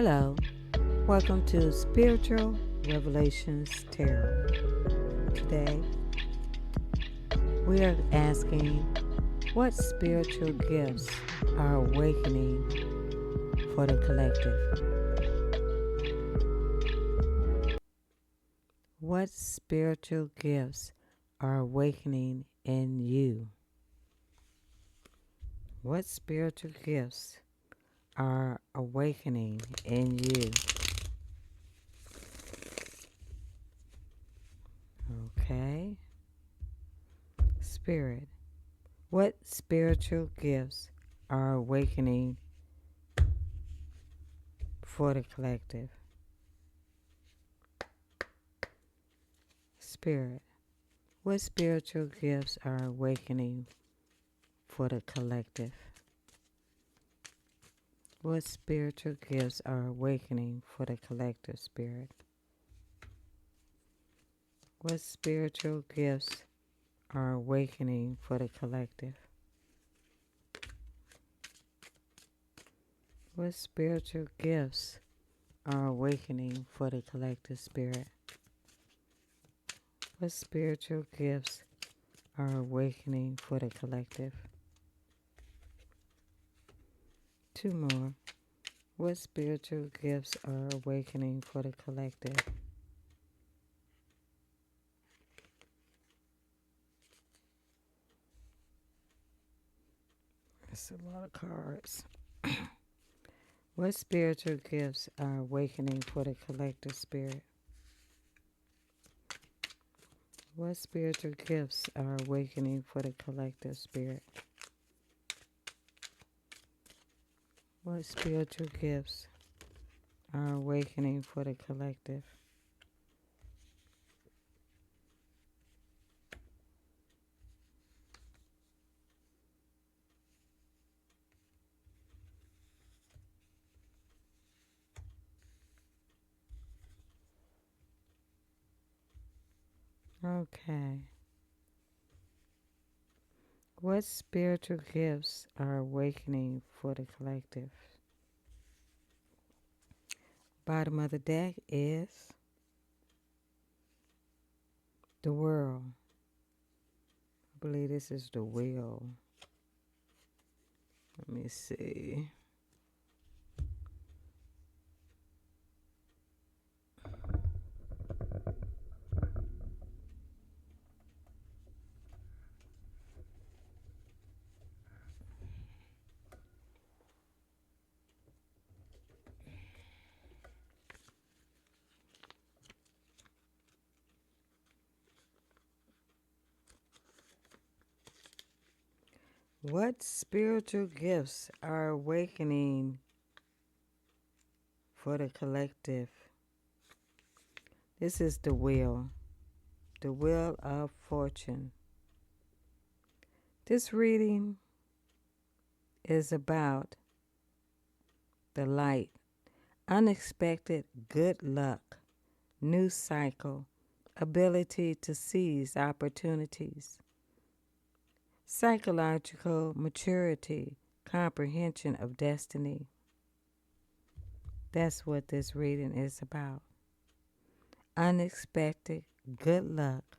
Hello, welcome to Spiritual Revelations Tarot. Today, we are asking what spiritual gifts are awakening for the collective? What spiritual gifts are awakening in you? What spiritual gifts are awakening in you? Okay. Spirit. What spiritual gifts are awakening for the collective? Spirit. What spiritual gifts are awakening for the collective? What spiritual gifts are awakening for the collective, Spirit? What spiritual gifts are awakening for the collective? What spiritual gifts are awakening for the collective, Spirit? What spiritual gifts are awakening for the collective? Two more. What spiritual gifts are awakening for the collective? That's a lot of cards. What spiritual gifts are awakening for the collective, Spirit? What spiritual gifts are awakening for the collective, Spirit? What spiritual gifts are awakening for the collective? Okay. What spiritual gifts are awakening for the collective? Bottom of the deck is the world. I believe this is the wheel. Let me see. What spiritual gifts are awakening for the collective? This is the wheel of fortune. This reading is about the light, unexpected good luck, new cycle, ability to seize opportunities, psychological maturity, comprehension of destiny. That's what this reading is about. Unexpected good luck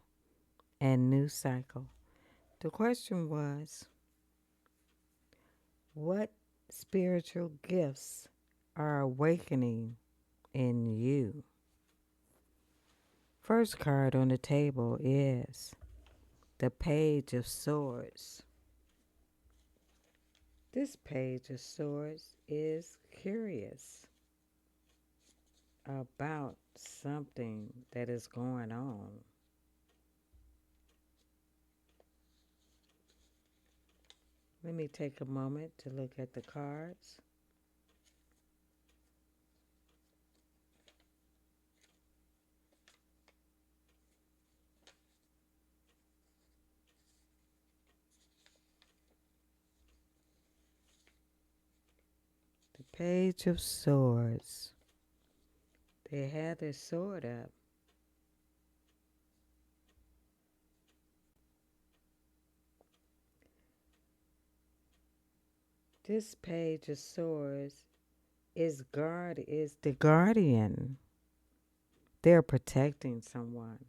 and new cycle. The question was, what spiritual gifts are awakening in you? First card on the table is the Page of Swords. This Page of Swords is curious about something that is going on. Let me take a moment to look at the cards. The Page of Swords. They have their sword up. This Page of Swords is the guardian. They're protecting someone.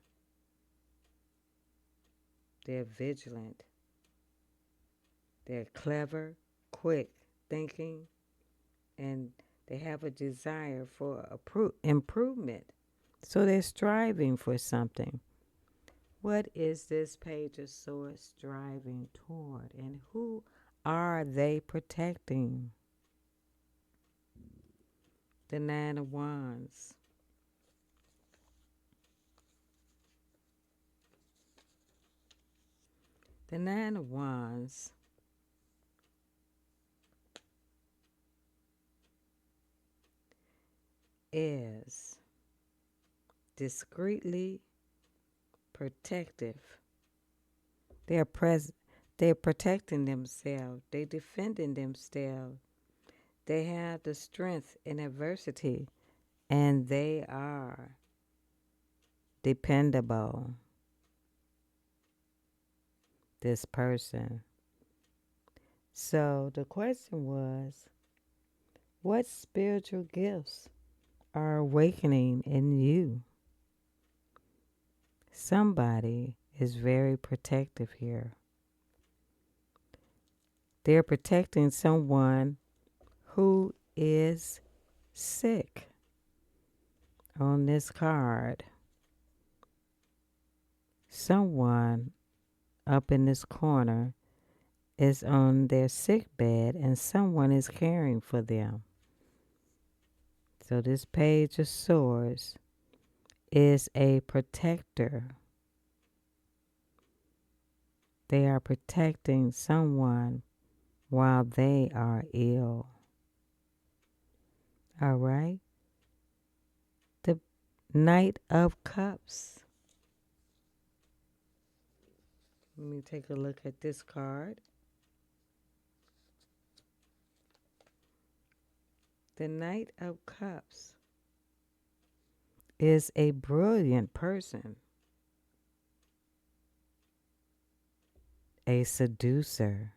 They're vigilant. They're clever, quick thinking, and they have a desire for improvement. So they're striving for something. What is this Page of Swords striving toward? And who are they protecting? The Nine of Wands. The Nine of Wands is discreetly protective. They're pres- they're protecting themselves. They're defending themselves. They have the strength in adversity, and they are dependable. This person. So the question was, what spiritual gifts are awakening in you? Somebody is very protective here. They're protecting someone who is sick. On this card, someone up in this corner is on their sick bed and someone is caring for them. So this Page of Swords is a protector. They are protecting someone while they are ill. All right? The Knight of Cups. Let me take a look at this card. The Knight of Cups is a brilliant person, a seducer.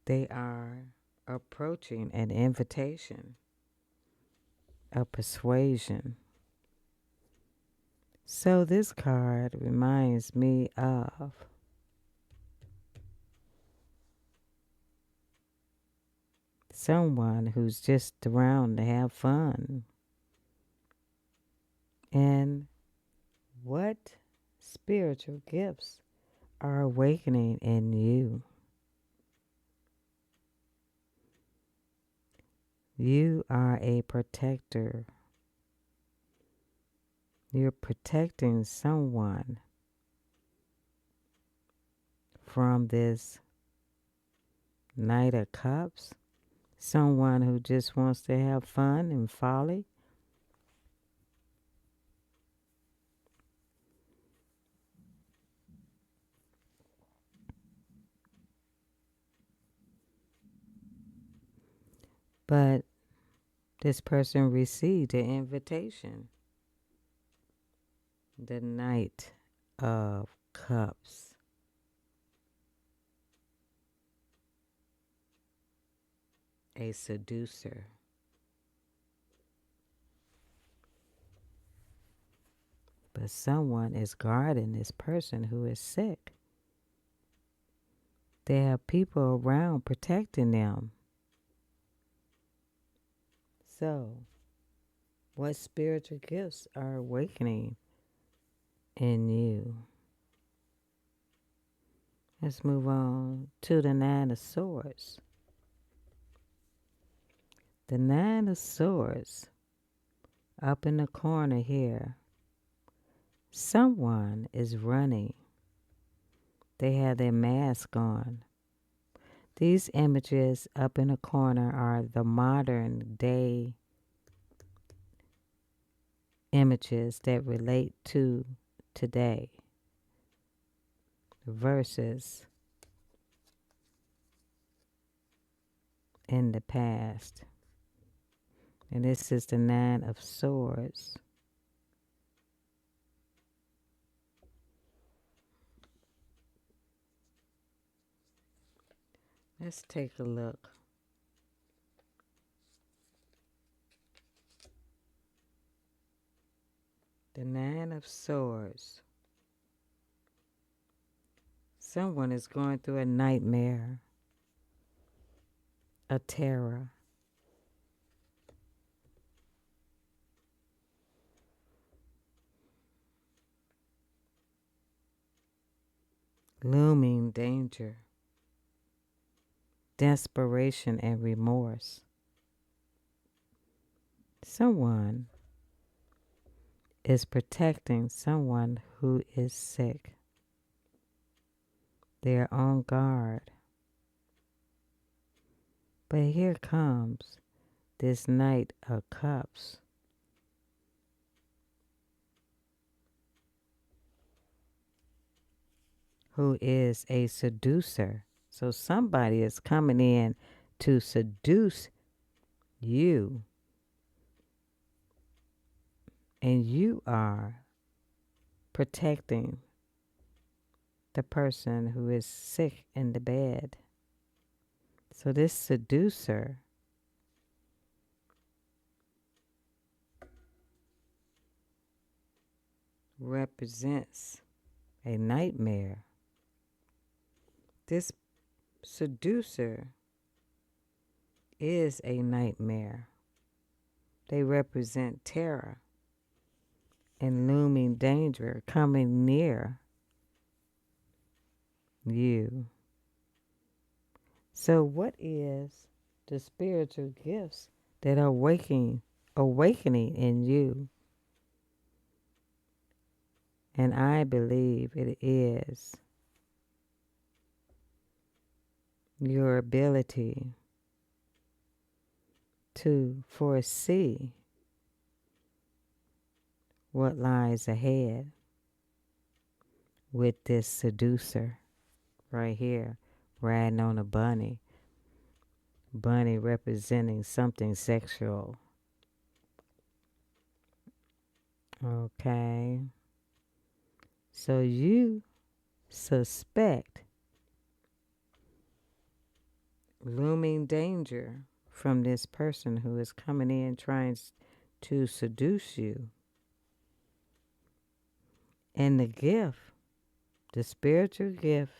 They are approaching an invitation, a persuasion. So this card reminds me of someone who's just around to have fun. And what spiritual gifts are awakening in you? You are a protector. You're protecting someone from this Knight of Cups. Someone who just wants to have fun and folly. But this person received an invitation. The Knight of Cups. A seducer. But someone is guarding this person who is sick. There are people around protecting them. So, what spiritual gifts are awakening in you? Let's move on to the Nine of Swords. The Nine of Swords, up in the corner here, someone is running. They have their mask on. These images up in the corner are the modern day images that relate to today versus in the past. And this is the Nine of Swords. Let's take a look. The Nine of Swords. Someone is going through a nightmare, a terror. Looming danger, desperation, and remorse. Someone is protecting someone who is sick. They're on guard. But here comes this Knight of Cups. Who is a seducer. So somebody is coming in to seduce you. And you are protecting the person who is sick in the bed. So this seducer represents a nightmare. This seducer is a nightmare. They represent terror and looming danger coming near you. So what is the spiritual gifts that are awakening in you? And I believe it is your ability to foresee what lies ahead with this seducer right here, riding on a bunny. Bunny representing something sexual. Okay. So you suspect looming danger from this person who is coming in trying to seduce you. And the gift, the spiritual gift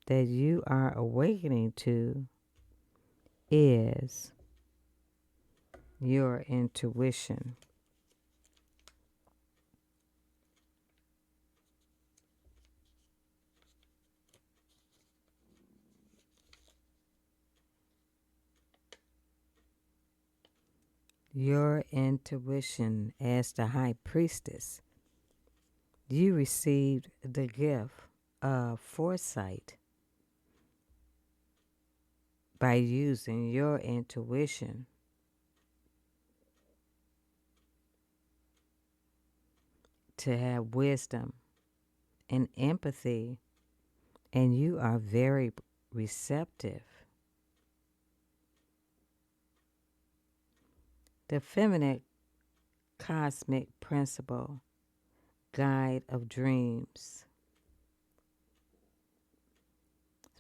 that you are awakening to is your intuition. Your intuition as the high priestess. You received the gift of foresight by using your intuition to have wisdom and empathy, and you are very receptive. The feminine cosmic principle, guide of dreams.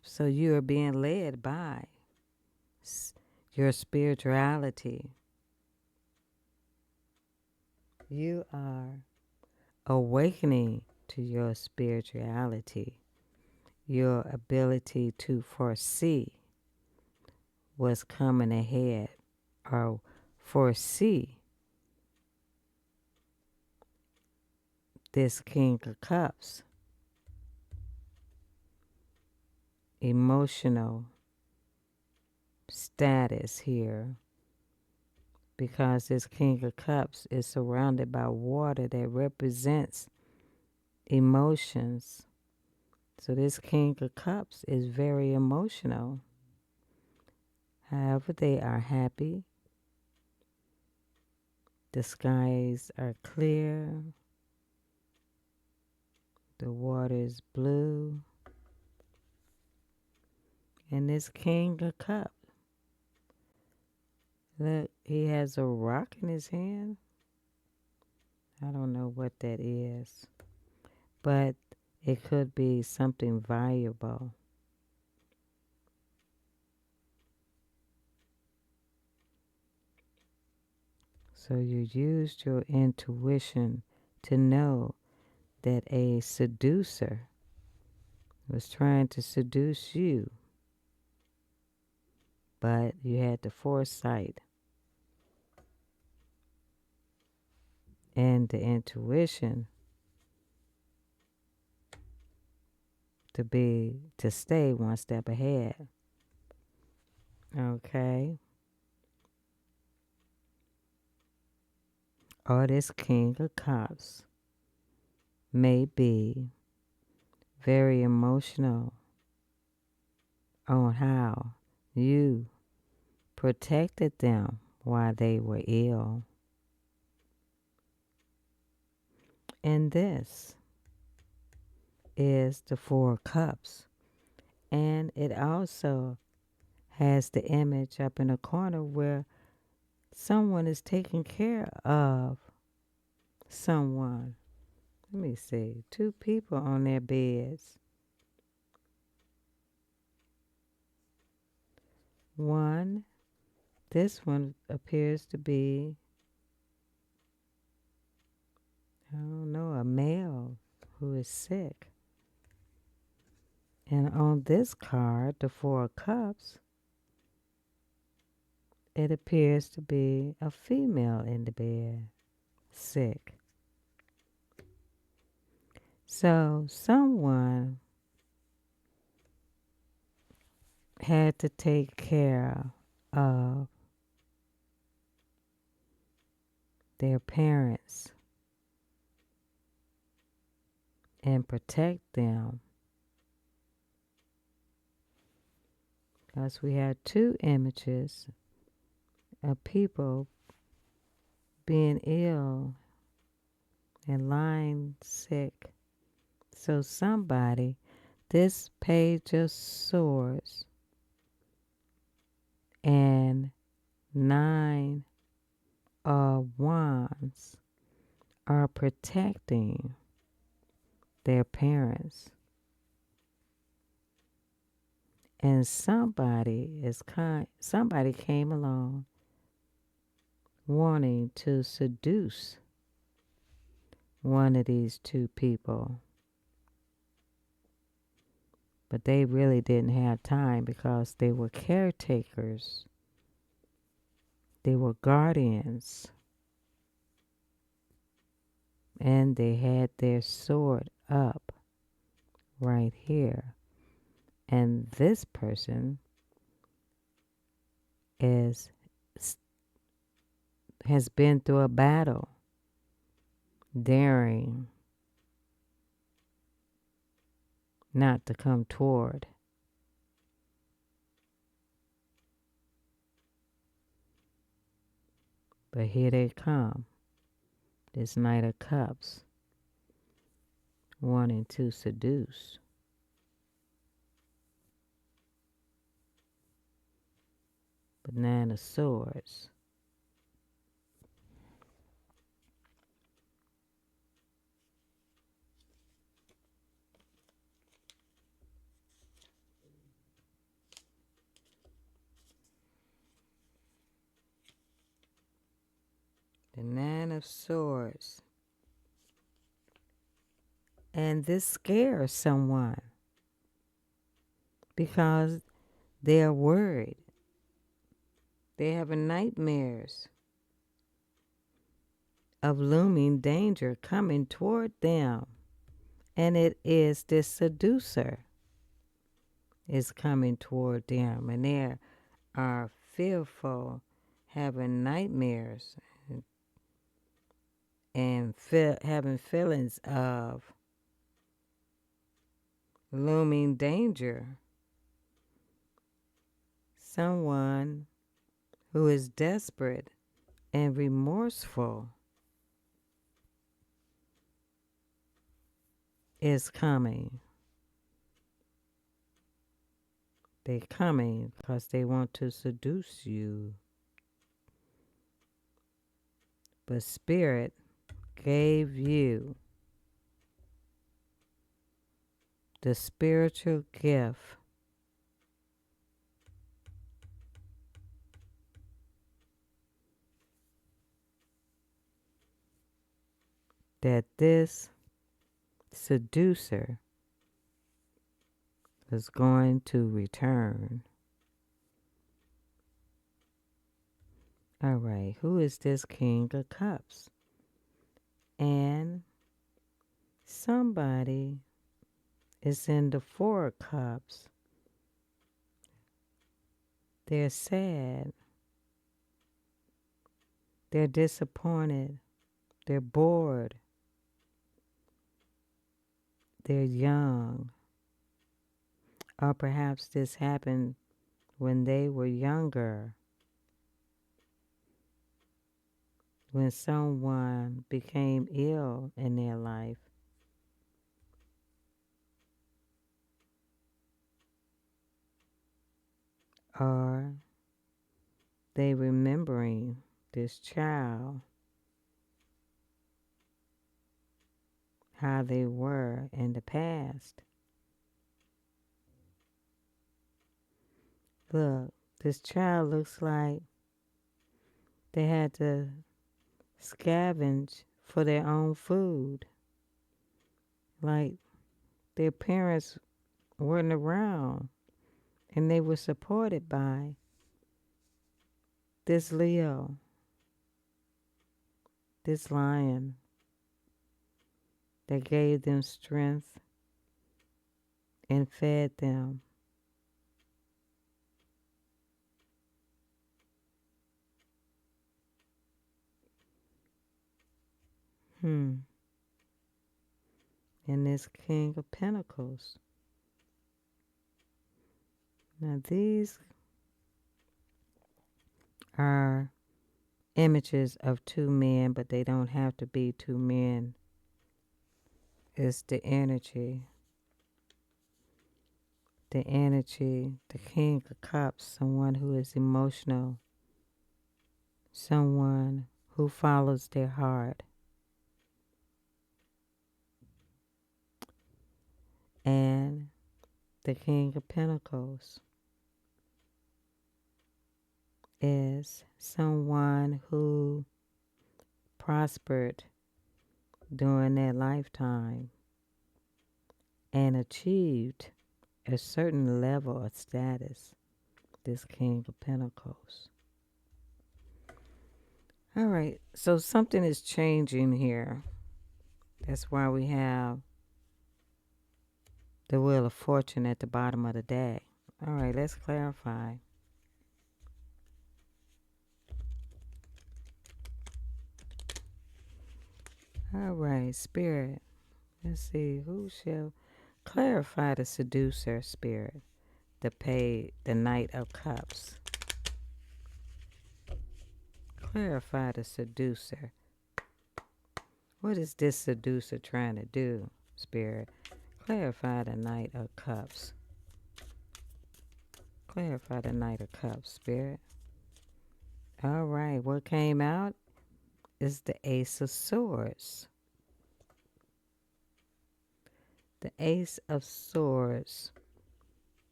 So you are being led by your spirituality. You are awakening to your spirituality, your ability to foresee what's coming ahead or foresee this King of Cups. Emotional status here, because this King of Cups is surrounded by water that represents emotions. So this King of Cups is very emotional. However, they are happy. The skies are clear. The water is blue. And this King of Cups, look, he has a rock in his hand. I don't know what that is, but it could be something valuable. So you used your intuition to know that a seducer was trying to seduce you, but you had the foresight and the intuition to stay one step ahead. Okay. Or this King of Cups may be very emotional on how you protected them while they were ill. And this is the Four of Cups. And it also has the image up in the corner where someone is taking care of someone. Let me see. Two people on their beds. This one appears to be, I don't know, a male who is sick. And on this card, the Four of Cups, it appears to be a female in the bed, sick. So someone had to take care of their parents and protect them. Because we have two images of people being ill and lying sick. So somebody, this Page of Swords and Nine of Wands are protecting their parents. And somebody came along wanting to seduce one of these two people. But they really didn't have time because they were caretakers. They were guardians. And they had their sword up right here. And this person has been through a battle, daring not to come toward. But here they come, this Knight of Cups, wanting to seduce. But Nine of Swords. The Nine of Swords. And this scares someone because they're worried. They're having nightmares of looming danger coming toward them. And it is this seducer is coming toward them. And they are fearful, having nightmares, and having feelings of looming danger. Someone who is desperate and remorseful is coming. They're coming because they want to seduce you. But Spirit gave you the spiritual gift that this seducer was going to return. All right, who is this King of Cups? And somebody is in the Four of Cups. They're sad. They're disappointed. They're bored. They're young. Or perhaps this happened when they were younger, when someone became ill in their life. Or they remembering this child, how they were in the past. Look, this child looks like they had to scavenge for their own food. Like their parents weren't around and they were supported by this Leo, this lion that gave them strength and fed them. And this King of Pentacles. Now these are images of two men, but they don't have to be two men. It's the energy. The energy, the King of Cups, someone who is emotional, someone who follows their heart. And the King of Pentacles is someone who prospered during their lifetime and achieved a certain level of status, this King of Pentacles. All right, so something is changing here. That's why we have the Wheel of Fortune at the bottom of the deck. All right, let's clarify. All right, Spirit. Let's see, who shall clarify the seducer, Spirit? The Knight of Cups. Clarify the seducer. What is this seducer trying to do, Spirit? Clarify the Knight of Cups. Clarify the Knight of Cups, Spirit. All right, what came out is the Ace of Swords. The Ace of Swords.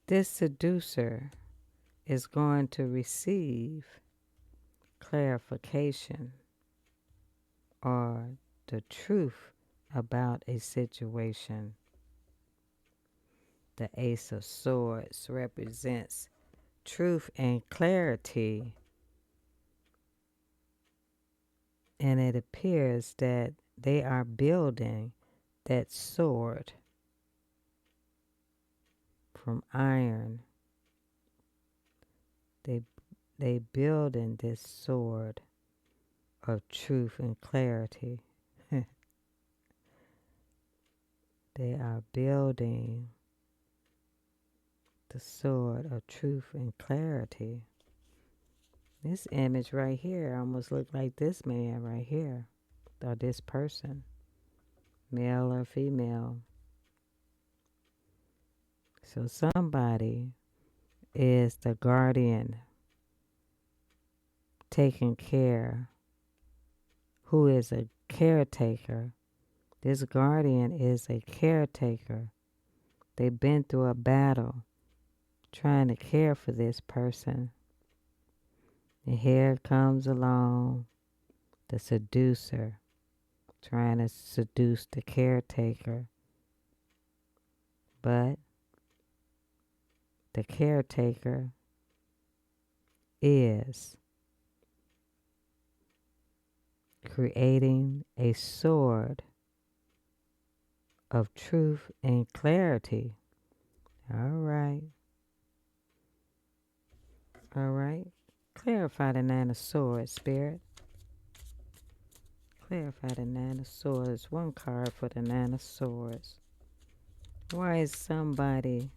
This seducer is going to receive clarification or the truth about a situation. The Ace of Swords represents truth and clarity. And it appears that they are building that sword from iron. They building this sword of truth and clarity. They are building the sword of truth and clarity. This image right here almost look like this man right here, or this person, male or female. So somebody is the guardian, taking care, who is a caretaker. This guardian is a caretaker. They've been through a battle trying to care for this person. And here comes along the seducer, trying to seduce the caretaker. But the caretaker is creating a sword of truth and clarity. All right. All right. Clarify the Nine of Swords, Spirit. Clarify the Nine of Swords. One card for the Nine of Swords. Why is somebody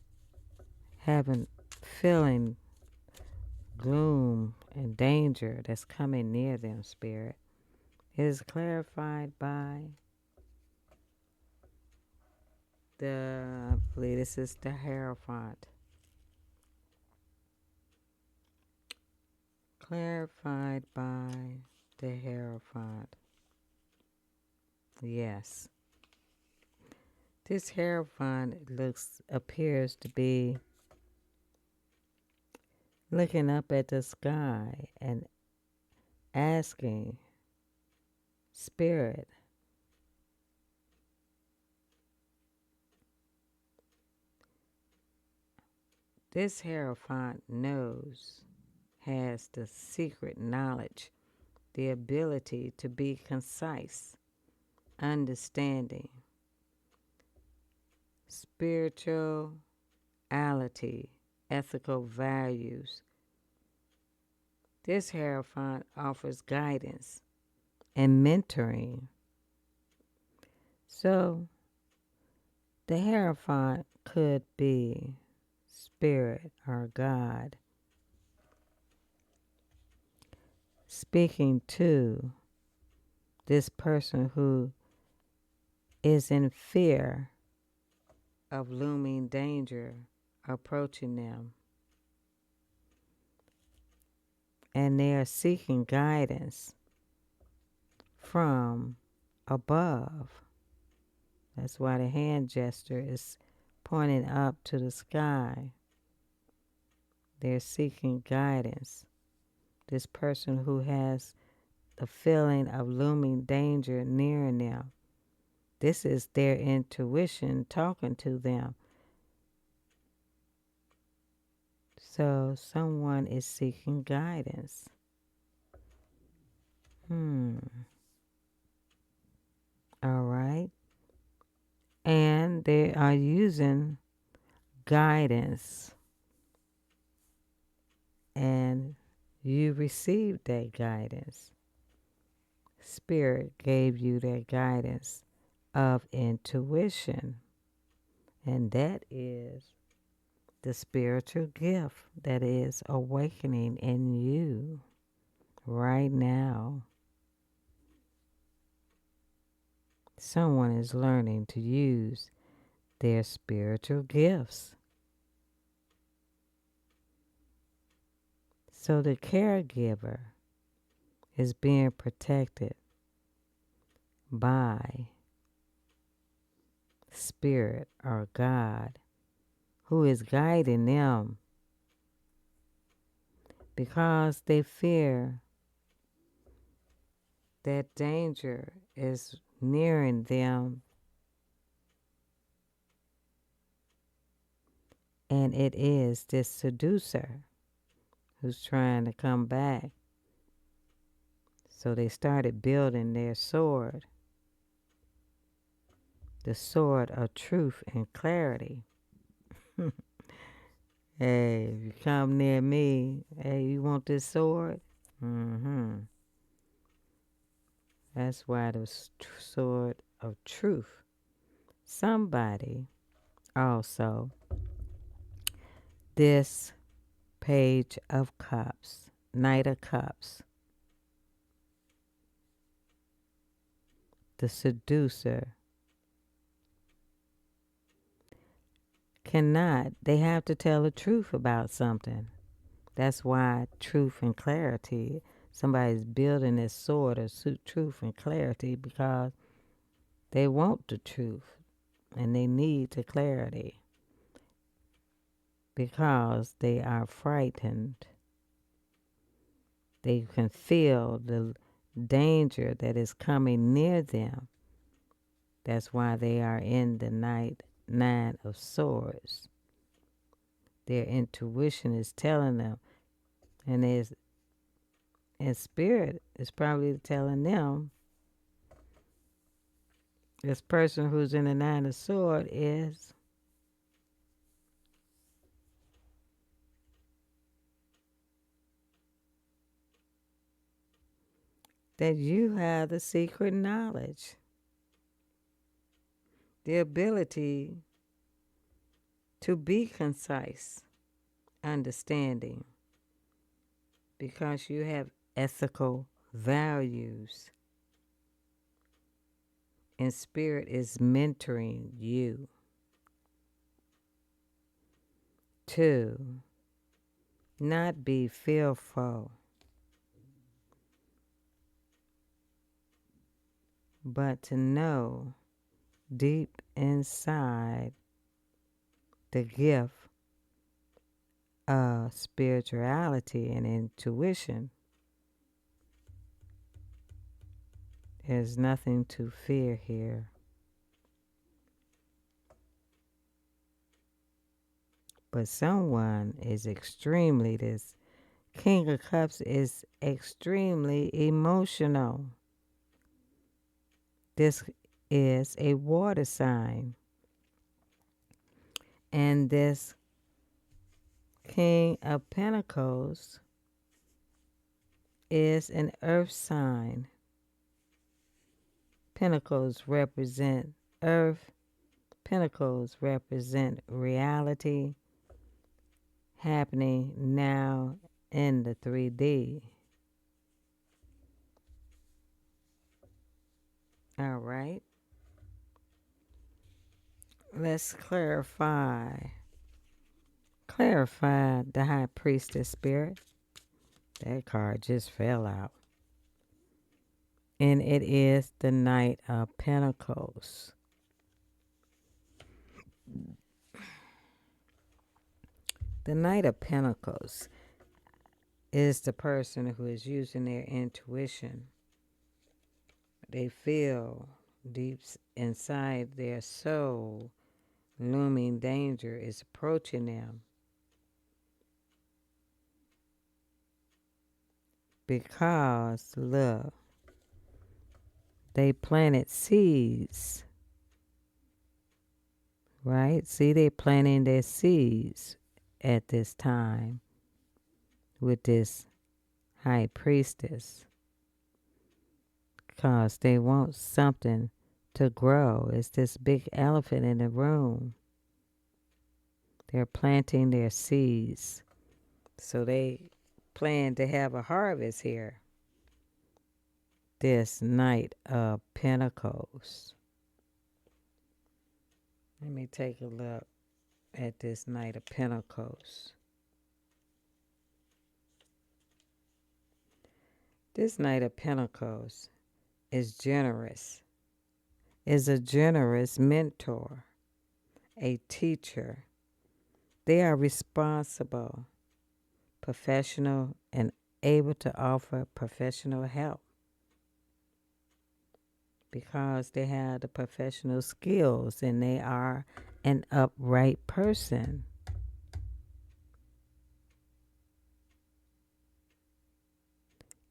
feeling gloom and danger that's coming near them, Spirit? It is clarified by I believe this is the Hierophant. Clarified by the Hierophant. Yes. This Hierophant appears to be looking up at the sky and asking Spirit, this Hierophant has the secret knowledge, the ability to be concise, understanding, spirituality, ethical values. This Hierophant offers guidance and mentoring. So the Hierophant could be Spirit or God speaking to this person who is in fear of looming danger approaching them. And they are seeking guidance from above. That's why the hand gesture is pointing up to the sky. They're seeking guidance. This person who has the feeling of looming danger nearing them. This is their intuition talking to them. So someone is seeking guidance. All right. And they are using guidance. And you received that guidance. Spirit gave you that guidance of intuition. And that is the spiritual gift that is awakening in you right now. Someone is learning to use their spiritual gifts. So the caregiver is being protected by Spirit or God, who is guiding them because they fear that danger is nearing them, and it is this seducer who's trying to come back. So they started building their sword, the sword of truth and clarity. Hey, if you come near me, hey, you want this sword? That's why the sword of truth. Somebody also, this Page of Cups, Knight of Cups, the seducer, they have to tell the truth about something. That's why truth and clarity, somebody's building this sword of truth and clarity because they want the truth and they need the clarity because they are frightened. They can feel the danger that is coming near them. That's why they are in the nine of swords. Their intuition is telling them, and spirit is probably telling them, this person who's in the nine of swords is that you have the secret knowledge, the ability to be concise, understanding, because you have ethical values, and spirit is mentoring you to not be fearful, but to know deep inside the gift of spirituality and intuition. There's nothing to fear here. But someone is this King of Cups is extremely emotional. This is a water sign. And this King of Pentacles is an earth sign. Pentacles represent earth. Pentacles represent reality happening now in the 3D. All right. Let's clarify the High Priestess spirit. That card just fell out. And it is the Knight of Pentacles. The Knight of Pentacles is the person who is using their intuition. They feel deep inside their soul, looming danger is approaching them. Because, look, they planted seeds, right? See, they're planting their seeds at this time with this High Priestess. Because they want something to grow. It's this big elephant in the room. They're planting their seeds. So they plan to have a harvest here. This Knight of Pentacles. Let me take a look at this Knight of Pentacles. This Knight of Pentacles is generous, is a generous mentor, a teacher. They are responsible, professional, and able to offer professional help because they have the professional skills and they are an upright person.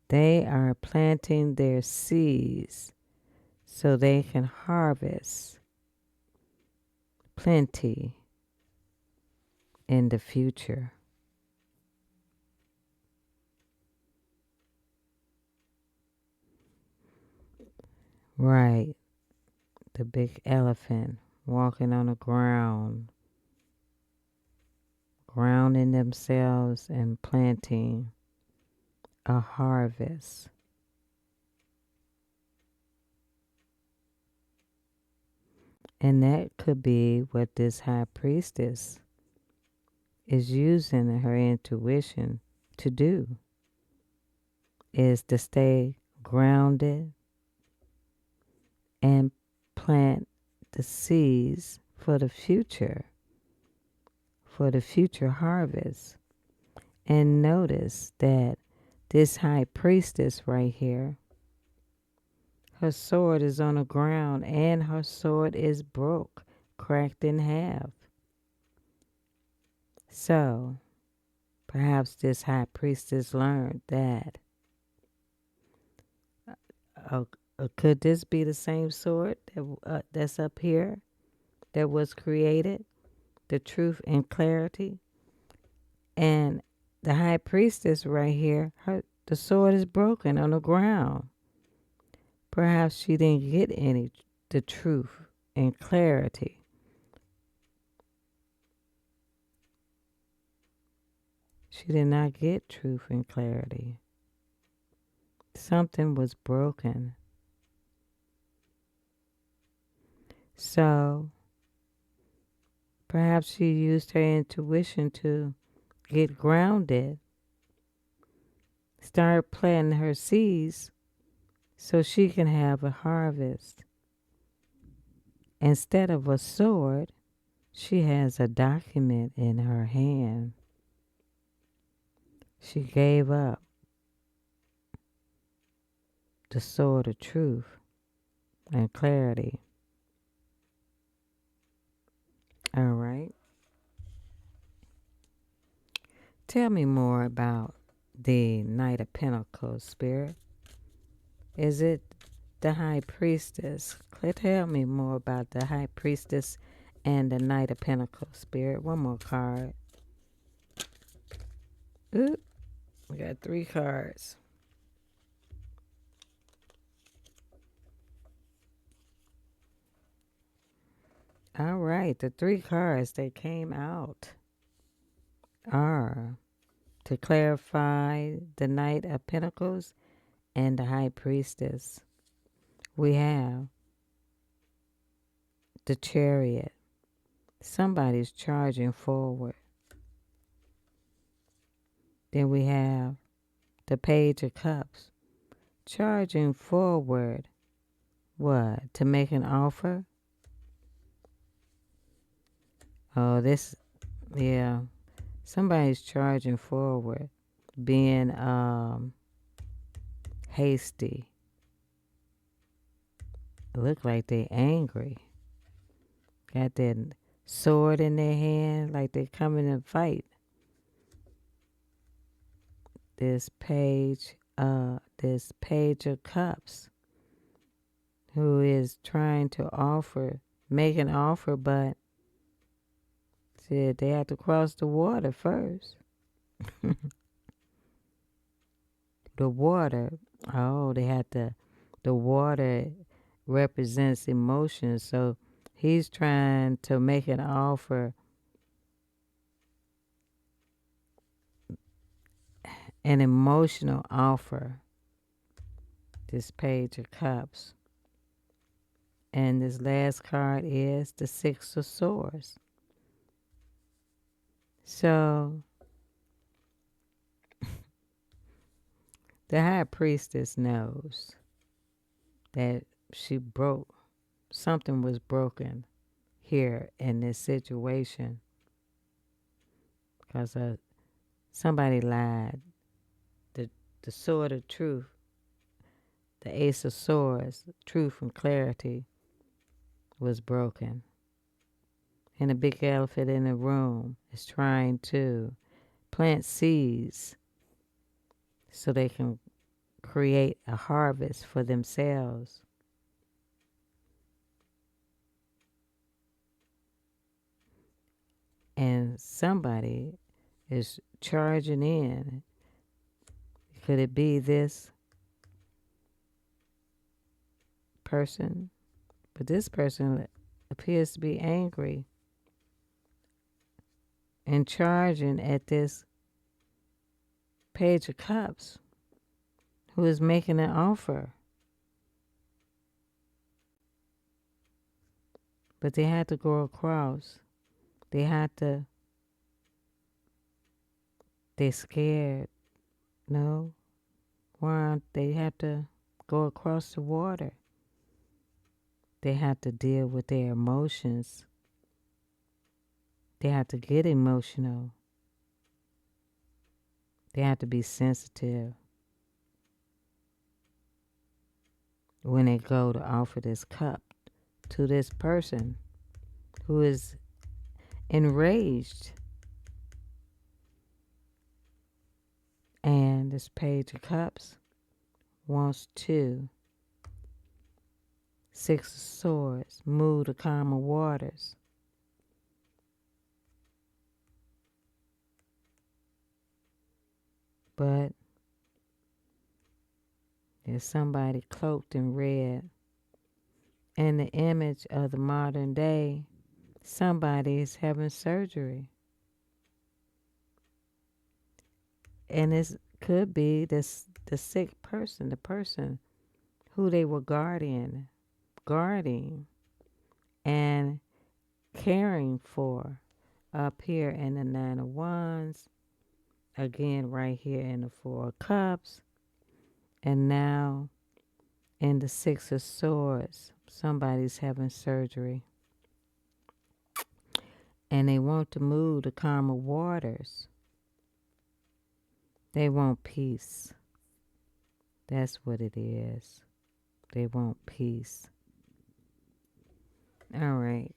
They are planting their seeds so they can harvest plenty in the future. Right. The big elephant walking on the ground, grounding themselves and planting a harvest. And that could be what this High Priestess is using her intuition to do, is to stay grounded and plant the seeds for the future harvest. And notice that this High Priestess right here, Her sword is on the ground, and her sword is broke, cracked in half. So, perhaps this high priestess learned that. Uh, could this be the same sword that's up here that was created? The truth and clarity. And the high priestess right here, the sword is broken on the ground. Perhaps she didn't get the truth and clarity. She did not get truth and clarity. Something was broken. So perhaps she used her intuition to get grounded, start planting her seeds so she can have a harvest. Instead of a sword, she has a document in her hand. She gave up the sword of truth and clarity. All right. Tell me more about the Knight of Pentacles, Spirit. Is it the High Priestess? Tell me more about the High Priestess and the Knight of Pentacles, Spirit. One more card. Oop, we got 3 cards. All right, the 3 cards that came out are, to clarify, the Knight of Pentacles and the High Priestess. We have the Chariot. Somebody's charging forward. Then we have the Page of Cups. Charging forward. What? To make an offer? Oh, yeah. Somebody's charging forward. Being hasty. Look like they angry. Got that sword in their hand like they coming to fight. This page of cups, who is trying to make an offer, but said they have to cross the water first. The water, the water represents emotion, so he's trying to make an offer, an emotional offer. This Page of Cups. And this last card is the Six of Swords. So the High Priestess knows that something was broken here in this situation, because somebody lied. The Sword of Truth, the Ace of Swords, truth and clarity, was broken. And the big elephant in the room is trying to plant seeds so they can create a harvest for themselves. And somebody is charging in. Could it be this person? But this person appears to be angry and charging at this Page of Cups, who is making an offer. But they had to go across. They're scared. No. Why they have to go across the water? They have to deal with their emotions. They have to get emotional. They have to be sensitive. when they go to offer this cup to this person who is enraged. And this Page of Cups wants to, Six of Swords, move to calmer waters. But there's somebody cloaked in red. In the image of the modern day, somebody is having surgery. And it could be the sick person, the person who they were guarding and caring for up here in the Nine of Wands, again right here in the Four of Cups, and now in the Six of Swords. Somebody's having surgery and they want to move to calmer waters. They want peace. That's what it is. They want peace. All right.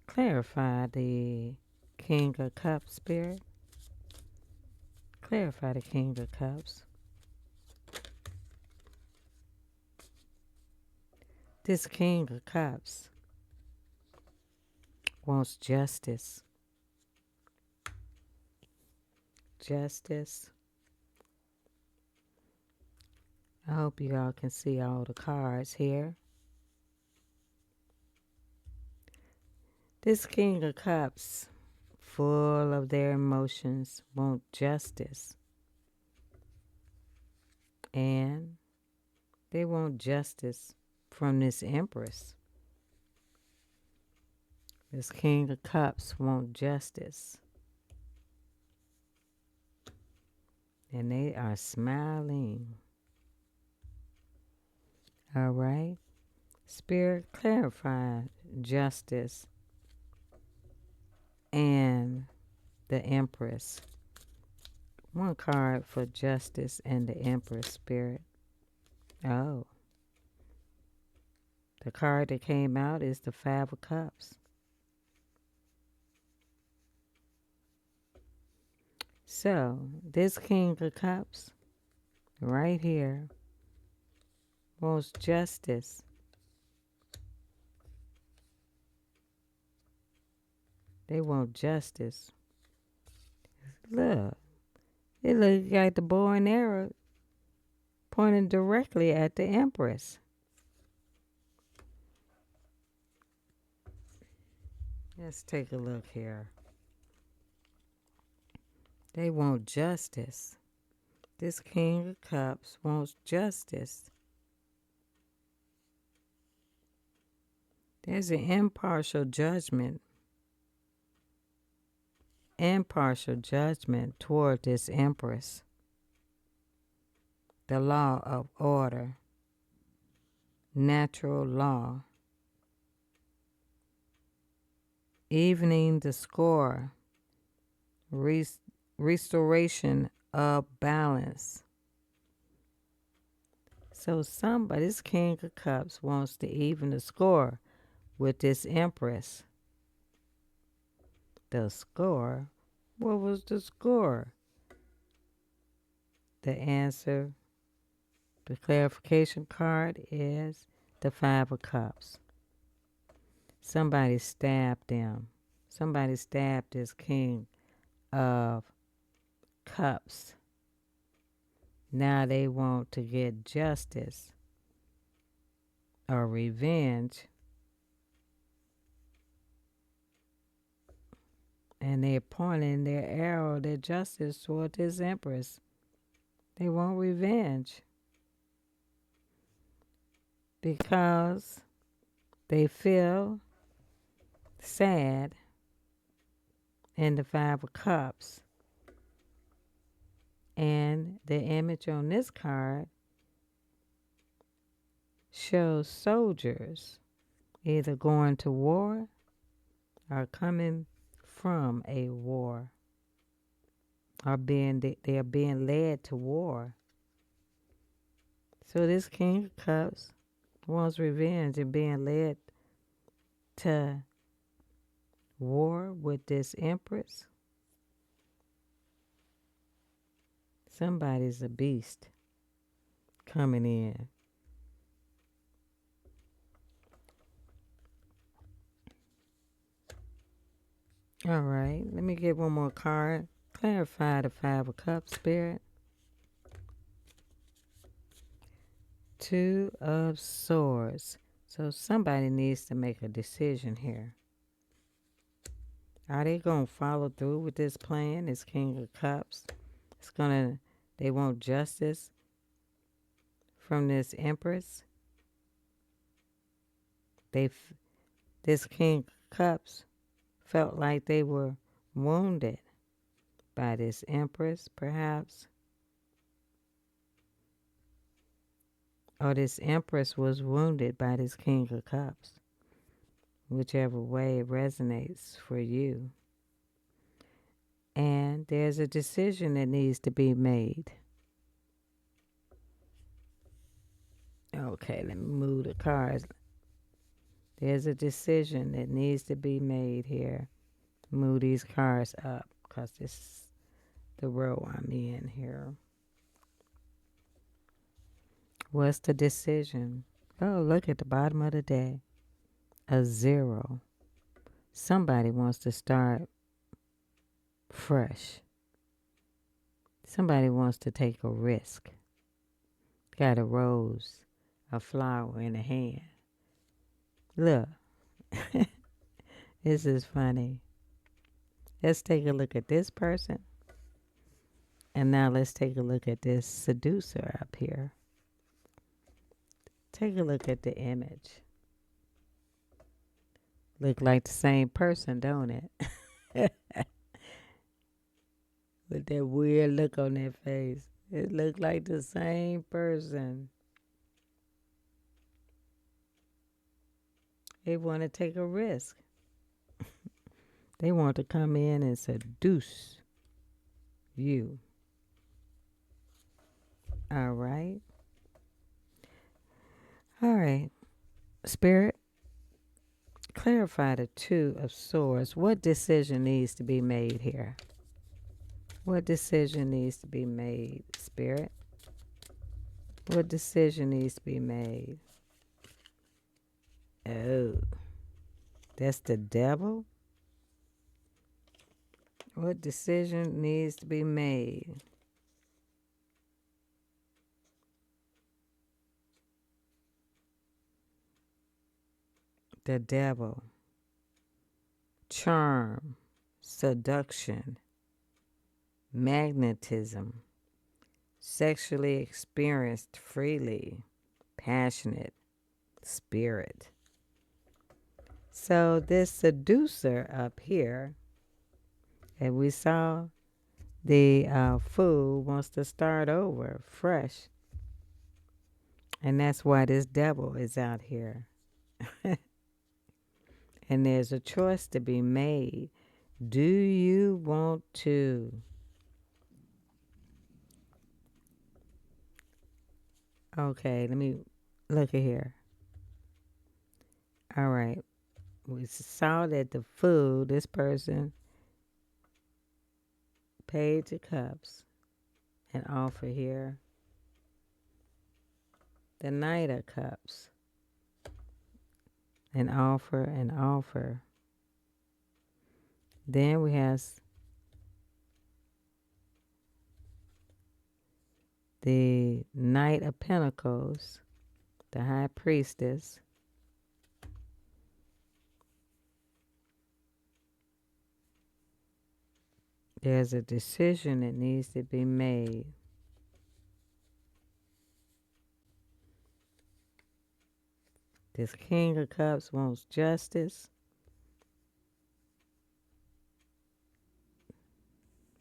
Clarify the King of Cups, Spirit. Clarify the King of Cups. This King of Cups wants justice. Justice. I hope you all can see all the cards here. This King of Cups, full of their emotions, want justice. And they want justice from this Empress. This King of Cups want justice. And they are smiling. All right. Spirit, clarify justice and the Empress. One card for justice and the Empress, Spirit. Oh. The card that came out is the Five of Cups. So, this King of Cups, right here, wants justice. They want justice. Look, it looks like the bow and arrow pointing directly at the Empress. Let's take a look here. They want justice. This King of Cups wants justice. There's an impartial judgment toward this Empress. The law of order, natural law, evening the score, restoration of balance. So somebody, this King of Cups wants to even the score with this Empress. The score? What was the score? The answer, the clarification card is the Five of Cups. Somebody stabbed them. Somebody stabbed this King of Cups. Now they want to get justice or revenge. And they're pointing their arrow, their justice toward this Empress. They want revenge. Because they feel sad in the Five of Cups. And the image on this card shows soldiers either going to war or coming from a war, or they are being led to war. So this King of Cups wants revenge and being led to war with this empress. Somebody's a beast coming in. All right, let me get one more card. Clarify the Five of Cups, Spirit. Two of Swords. So somebody needs to make a decision here. Are they going to follow through with this plan, this King of Cups? They want justice from this Empress. This King of Cups felt like they were wounded by this Empress, perhaps. Or this Empress was wounded by this King of Cups. Whichever way it resonates for you. And there's a decision that needs to be made. Okay, let me move the cards. There's a decision that needs to be made here. Move these cards up because this is the row I'm in here. What's the decision? Oh, look at the bottom of the deck. A 0. Somebody wants to start fresh. Somebody wants to take a risk. Got a rose, a flower in a hand. Look, this is funny. Let's take a look at this person. And now let's take a look at this seducer up here. Take a look at the image. Look like the same person, don't it? With that weird look on their face. It looked like the same person. They want to take a risk. They want to come in and seduce you. All right. All right. Spirit, clarify the Two of Swords. What decision needs to be made here? What decision needs to be made, Spirit? What decision needs to be made? Oh, that's the devil? What decision needs to be made? The devil. Charm, seduction, magnetism, sexually experienced freely, passionate, spirit. So this seducer up here, and we saw the fool wants to start over fresh. And that's why this devil is out here. And there's a choice to be made. Do you want to okay, let me look at here. All right. We saw that the fool, this person, Page of Cups, and offer here. The Knight of Cups, and offer. Then we have the Knight of Pentacles, the High Priestess. There's a decision that needs to be made. This King of Cups wants justice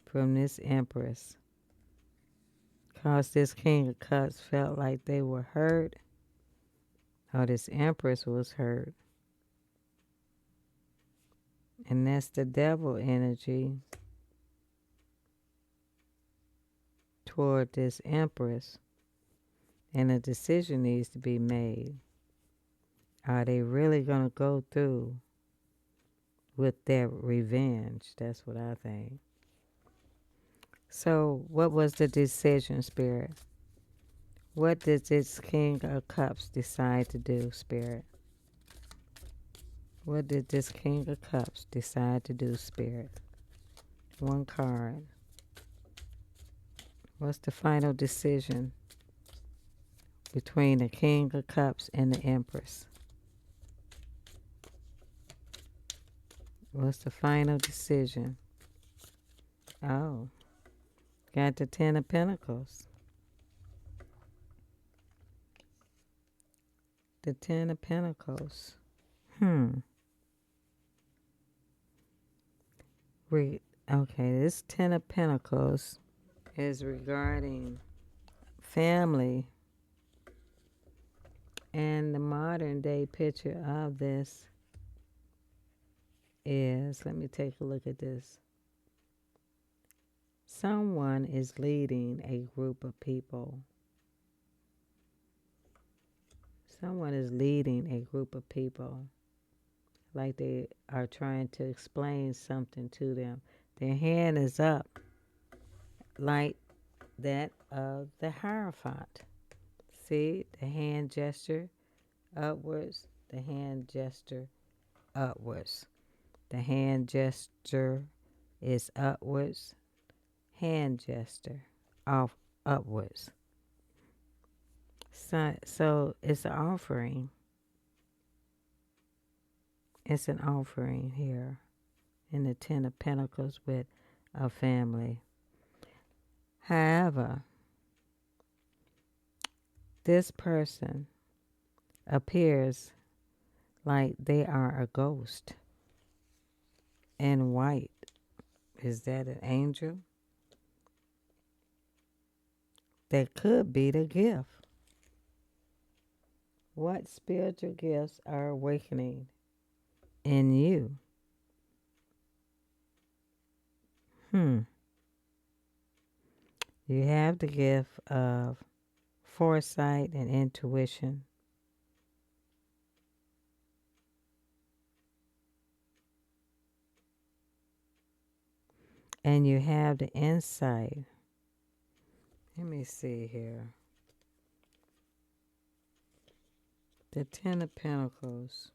from this Empress. Because this King of Cups felt like they were hurt, or this Empress was hurt. And that's the devil energy toward this Empress. And a decision needs to be made. Are they really going to go through with their revenge? That's what I think. So, what was the decision, Spirit? What did this King of Cups decide to do, Spirit? What did this King of Cups decide to do, Spirit? One card. What's the final decision between the King of Cups and the Empress? What's the final decision? Oh, got the Ten of Pentacles. The Ten of Pentacles. Okay, this Ten of Pentacles is regarding family. And the modern day picture of this is, let me take a look at this. Someone is leading a group of people. Someone is leading a group of people. Like they are trying to explain something to them. Their hand is up, like that of the Hierophant. See, the hand gesture upwards, the hand gesture upwards. The hand gesture is upwards, hand gesture off upwards. So it's an offering. It's an offering here in the Ten of Pentacles with a family. However, this person appears like they are a ghost in white. Is that an angel? That could be the gift. What spiritual gifts are awakening in you? You have the gift of foresight and intuition. And you have the insight. Let me see here. The Ten of Pentacles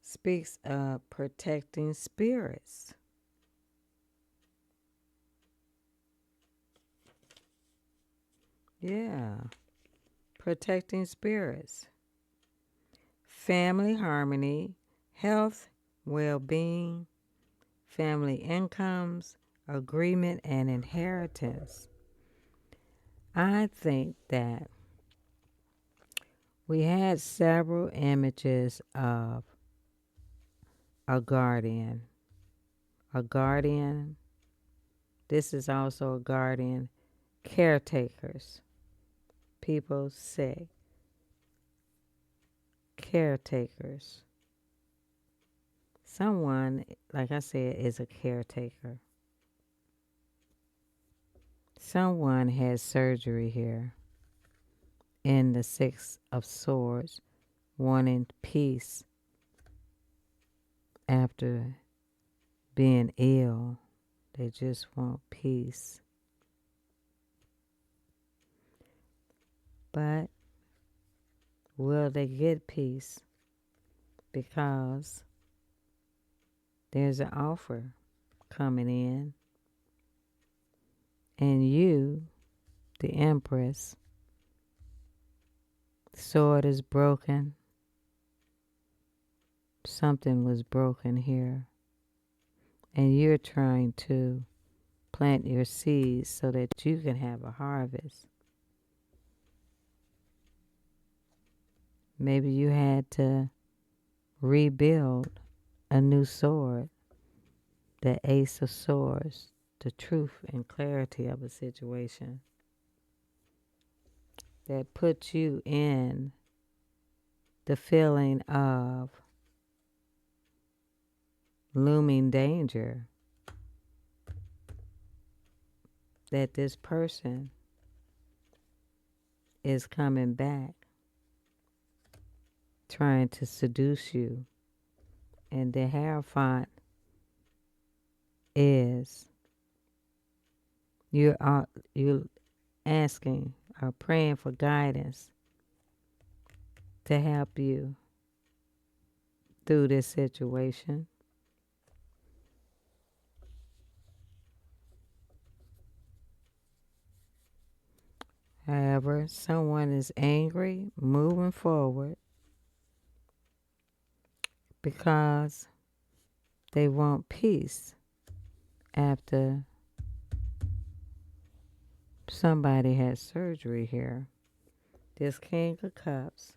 speaks of protecting spirits. Yeah, protecting spirits. Family harmony, health, well-being, family incomes, agreement, and inheritance. I think that we had several images of a guardian. A guardian. This is also a guardian. Caretakers. People say caretakers. Someone, like I said, is a caretaker. Someone had surgery here in the Six of Swords, wanting peace after being ill. They just want peace. But will they get peace? Because there's an offer coming in. And you, the Empress, sword is broken. Something was broken here. And you're trying to plant your seeds so that you can have a harvest. Maybe you had to rebuild a new sword, the Ace of Swords, the truth and clarity of a situation that puts you in the feeling of looming danger, that this person is coming back trying to seduce you. And the Hierophant is you asking or praying for guidance to help you through this situation. However, someone is angry moving forward because they want peace after somebody had surgery here. This King of Cups,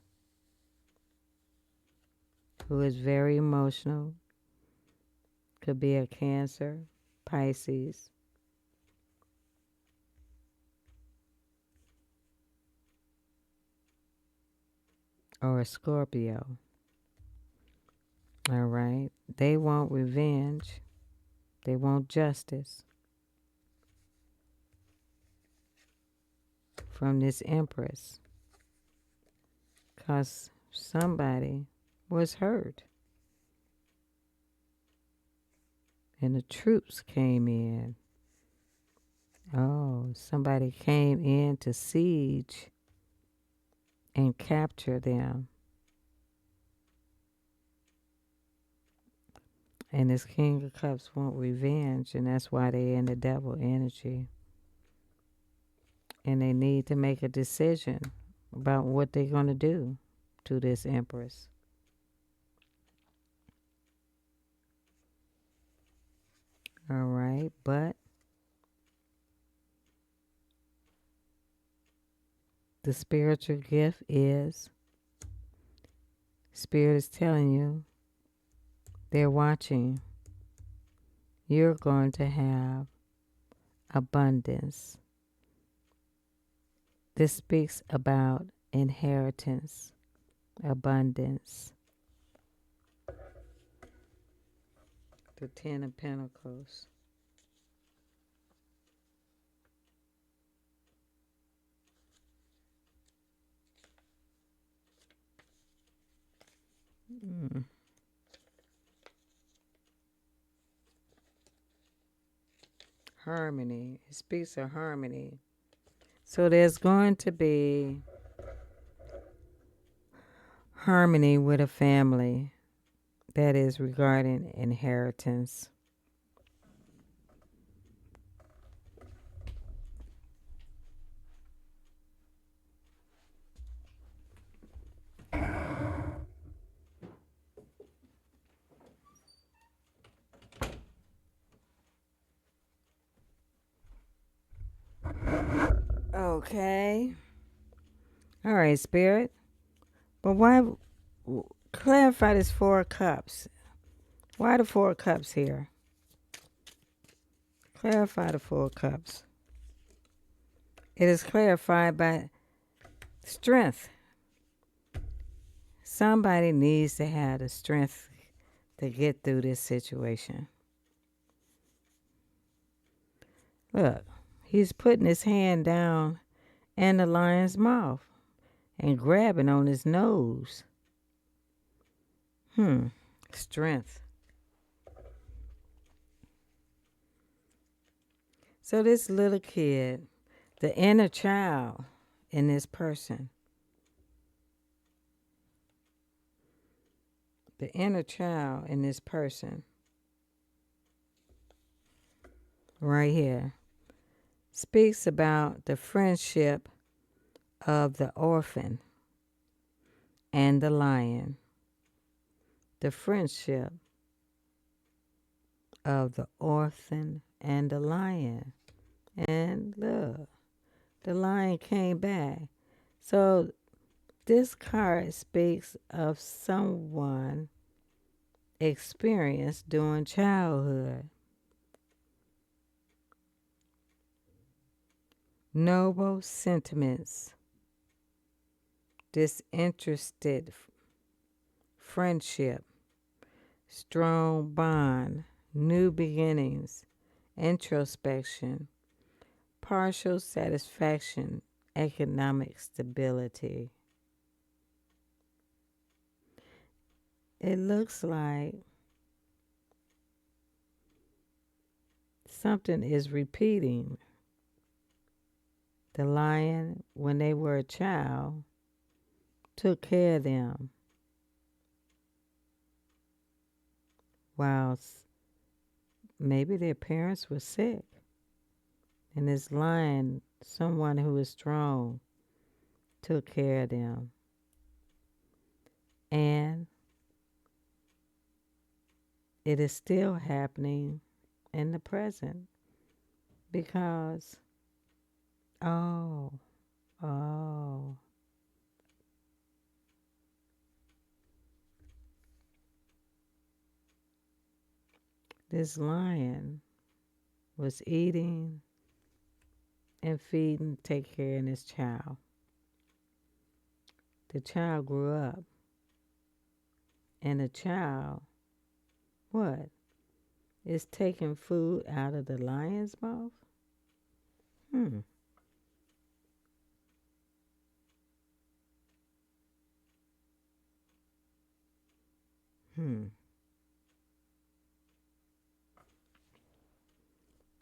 who is very emotional, could be a Cancer, Pisces, or a Scorpio. All right. They want revenge. They want justice from this Empress because somebody was hurt. And the troops came in. Oh, somebody came in to siege and capture them. And this King of Cups want revenge, and that's why they in the devil energy. And they need to make a decision about what they're going to do to this Empress. All right, but the spiritual gift is Spirit is telling you they're watching. You're going to have abundance. This speaks about inheritance, abundance. The Ten of Pentacles. Harmony. It speaks of harmony. So there's going to be harmony with a family that is regarding inheritance. Okay. All right, Spirit. But why clarify this Four of Cups? Why the Four of Cups here? Clarify the Four of Cups. It is clarified by strength. Somebody needs to have the strength to get through this situation. Look, he's putting his hand down in the lion's mouth and grabbing on his nose. Strength. So this little kid, the inner child in this person, the inner child in this person, right here, speaks about the friendship of the orphan and the lion. The friendship of the orphan and the lion. And look, the lion came back. So this card speaks of someone experienced during childhood. Noble sentiments, disinterested friendship, strong bond, new beginnings, introspection, partial satisfaction, economic stability. it looks like something is repeating. The lion, when they were a child, took care of them while maybe their parents were sick. And this lion, someone who is strong, took care of them. And it is still happening in the present because, oh, oh, this lion was eating and feeding, take care of his child. The child grew up, and the child, what? Is taking food out of the lion's mouth? Hmm. Hmm.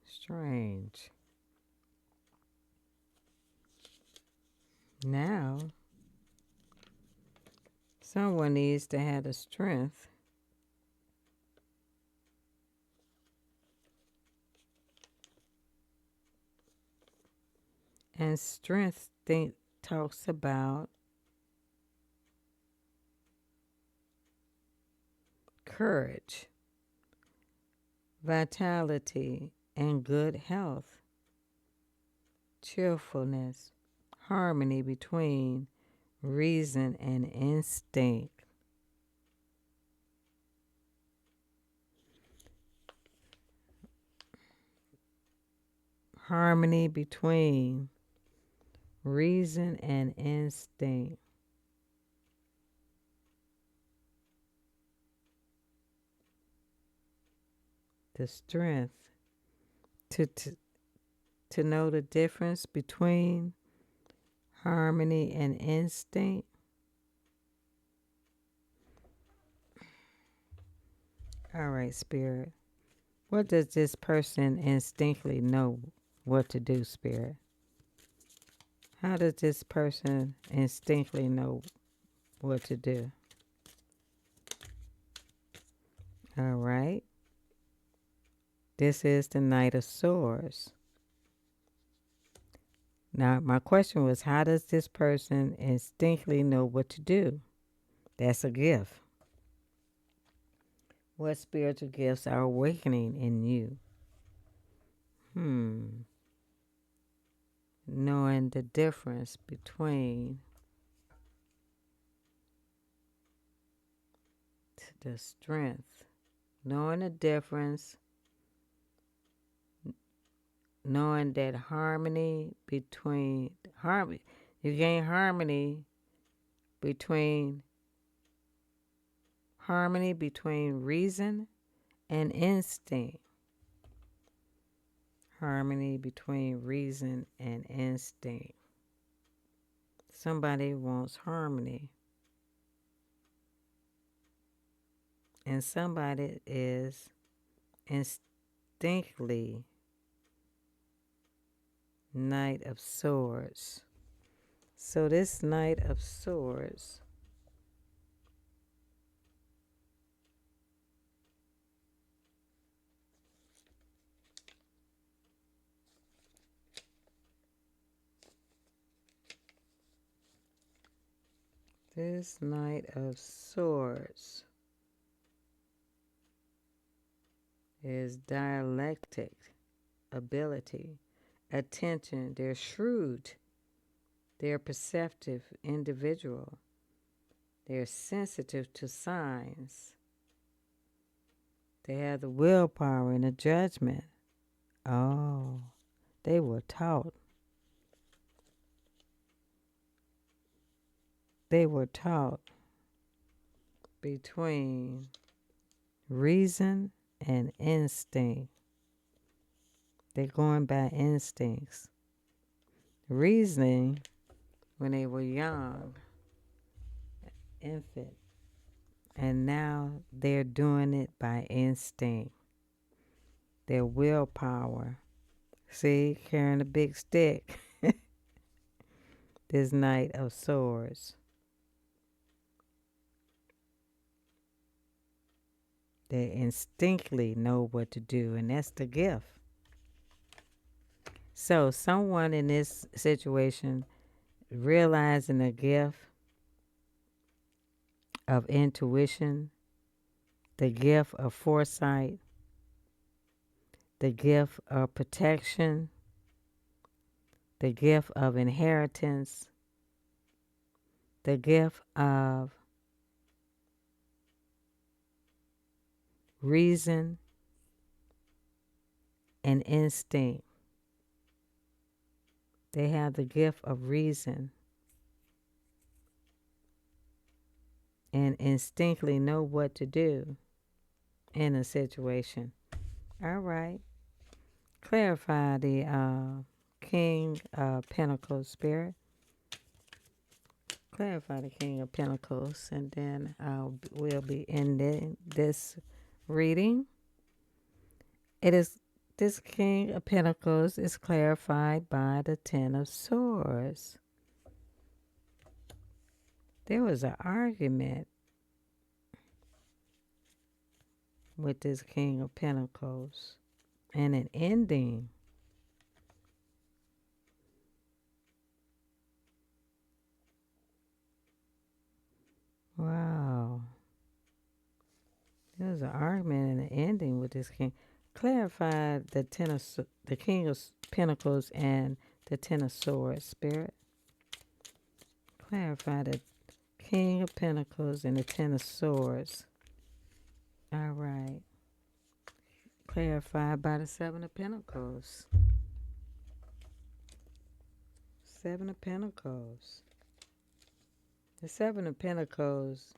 Strange. Now, someone needs to have the strength and strength talks about courage, vitality, and good health, cheerfulness, harmony between reason and instinct. Harmony between reason and instinct. The strength to know the difference between harmony and instinct. All right, Spirit. What does this person instinctively know what to do, Spirit? How does this person instinctively know what to do? All right. This is the Knight of Swords. Now, my question was, how does this person instinctively know what to do? That's a gift. What spiritual gifts are awakening in you? Knowing the difference between the strength. Knowing the difference. Knowing that harmony between you gain harmony between reason and instinct. Harmony between reason and instinct. Somebody wants harmony, and somebody is instinctively Knight of Swords. So this Knight of Swords is dialectic ability, attention. They're shrewd. They're perceptive individual. They're sensitive to signs. They have the willpower and the judgment. Oh, they were taught. They were taught between reason and instinct. They're going by instincts. Reasoning when they were young, infant, And now they're doing it by instinct, their willpower. See, carrying a big stick. This Knight of Swords. They instinctively know what to do, and that's the gift. So, someone in this situation realizing the gift of intuition, the gift of foresight, the gift of protection, the gift of inheritance, the gift of reason and instinct. They have the gift of reason and instinctively know what to do in a situation. All right. Clarify the King of Pentacles spirit. Clarify the King of Pentacles, and then we'll be ending this reading. It is this King of Pentacles is clarified by the Ten of Swords. There was an argument with this King of Pentacles and an ending. Wow. There was an argument and an ending with this king. Clarify the the King of Pentacles and the Ten of Swords spirit. Clarify the King of Pentacles and the Ten of Swords. All right. Clarified by the Seven of Pentacles. Seven of Pentacles. The Seven of Pentacles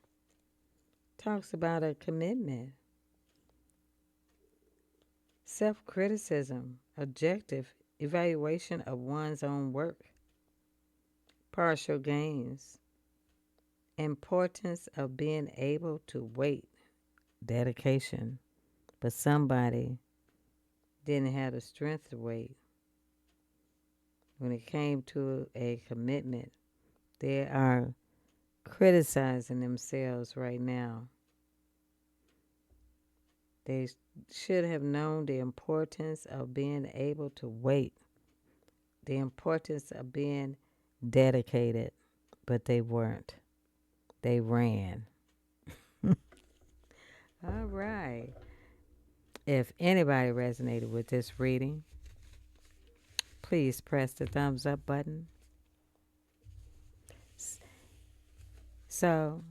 talks about a commitment, self-criticism, objective evaluation of one's own work, partial gains, importance of being able to wait, dedication, but somebody didn't have the strength to wait. When it came to a commitment, they are criticizing themselves right now. They should have known the importance of being able to wait, the importance of being dedicated, but they weren't. They ran. All right. If anybody resonated with this reading, please press the thumbs up button. So,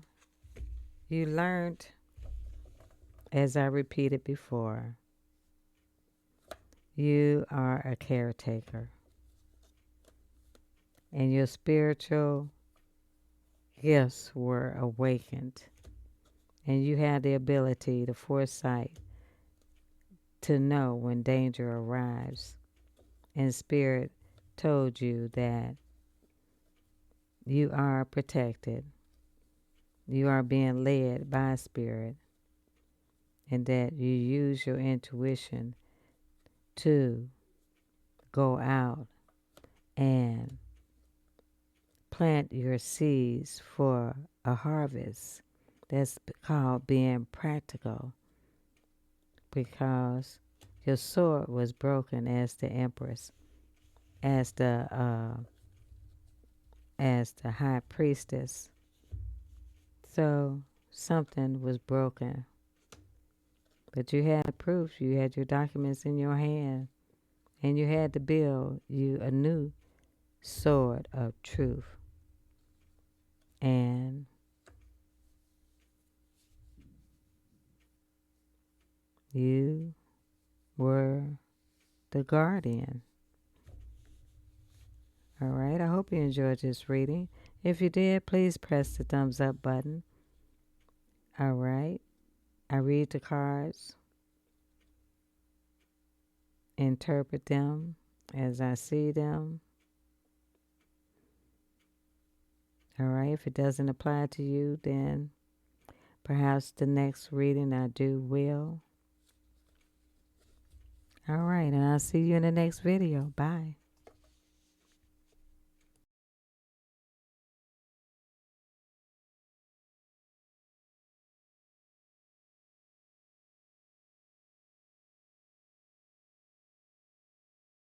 you learned, as I repeated before, you are a caretaker. And your spiritual gifts were awakened. And you had the ability, the foresight, to know when danger arrives. And Spirit told you that you are protected. You are being led by Spirit. And that you use your intuition to go out and plant your seeds for a harvest. That's called being practical, because your sword was broken as the Empress, as the High Priestess. So something was broken, but you had proof. You had your documents in your hand, and you had to build you a new sword of truth. And you were the guardian. All right, I hope you enjoyed this reading. If you did, please press the thumbs up button. All right, I read the cards, interpret them as I see them. All right, if it doesn't apply to you, then Perhaps the next reading I do will. All right, and I'll see you in the next video. Bye.